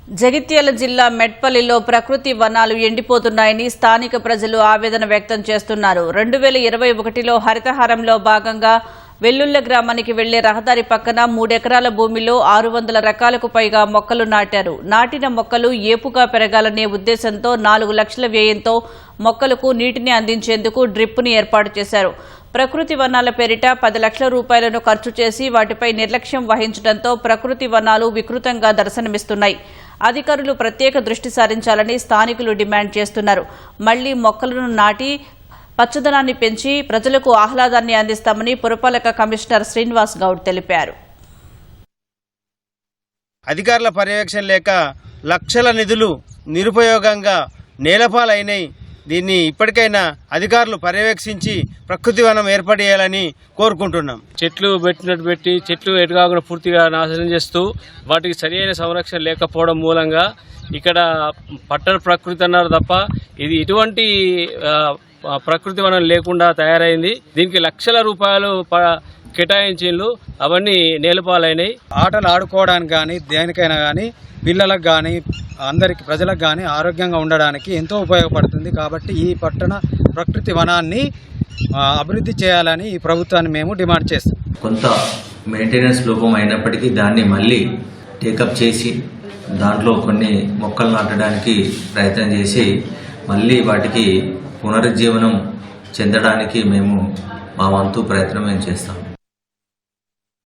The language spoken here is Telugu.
జగిత్యాల జిల్లా మెట్పల్లిలో ప్రకృతి వనాలు ఎండిపోతున్నాయని స్థానిక ప్రజలు ఆవేదన వ్యక్తం చేస్తున్నారు. 2021లో హరితహారంలో భాగంగా వెల్లుల్ల గ్రామానికి వెళ్లే రహదారి పక్కన 3 ఎకరాల భూమిలో 600 రకాలకు పైగా మొక్కలు నాటారు. నాటిన మొక్కలు ఏపుగా పెరగాలనే ఉద్దేశంతో 4 లక్షల వ్యయంతో మొక్కలకు నీటిని అందించేందుకు డ్రిప్ను ఏర్పాటు చేశారు. ప్రకృతి వనాల పేరిట 10 లక్షల రూపాయలను ఖర్చు చేసి వాటిపై నిర్లక్ష్యం వహించడంతో ప్రకృతి వనాలు వికృతంగా దర్శనమిస్తున్నాయి. అధికారులు ప్రత్యేక దృష్టి సారించాలని స్థానికులు డిమాండ్ చేస్తున్నారు. మళ్లీ మొక్కలను నాటి పచ్చదనాన్ని పెంచి ప్రజలకు ఆహ్లాదాన్ని అందిస్తామని పురపాలక కమిషనర్ శ్రీనివాస్ గౌడ్ తెలిపారు. అధికారుల పర్యవేక్షణ లేక లక్షల నిధులు నిరుపయోగంగా నేలపాలైనాయి. దీన్ని ఇప్పటికైనా అధికారులు పర్యవేక్షించి ప్రకృతి వనం ఏర్పాటు చేయాలని కోరుకుంటున్నాం. చెట్లు పెట్టినట్టు పెట్టి చెట్లు ఎటుగాకుండా పూర్తిగా నాశనం చేస్తూ వాటికి సరైన సంరక్షణ లేకపోవడం మూలంగా ఇక్కడ పట్టణ ప్రకృతి అన్నారు తప్ప ఇది ఎటువంటి ప్రకృతి వనం లేకుండా తయారైంది. దీనికి లక్షల రూపాయలు కేటాయించిండ్లు, అవన్నీ నేలపాలైనాయి. ఆటలు ఆడుకోవడానికి కానీ దేనికైనా కానీ పిల్లలకు కానీ అందరికి ప్రజలకు కానీ ఆరోగ్యంగా ఉండడానికి ఎంతో ఉపయోగపడుతుంది. కాబట్టి ఈ పట్టణ ప్రకృతి వనాన్ని అభివృద్ధి చేయాలని ఈ ప్రభుత్వాన్ని మేము డిమాండ్ చేస్తాం. కొంత మెయింటెనెన్స్ లోపం అయినప్పటికీ దాన్ని మళ్ళీ టేకప్ చేసి దాంట్లో కొన్ని మొక్కలు నాటడానికి ప్రయత్నం చేసి మళ్ళీ వాటికి పునరుజ్జీవనం చెందడానికి మేము మా వంతు ప్రయత్నం చేస్తాం.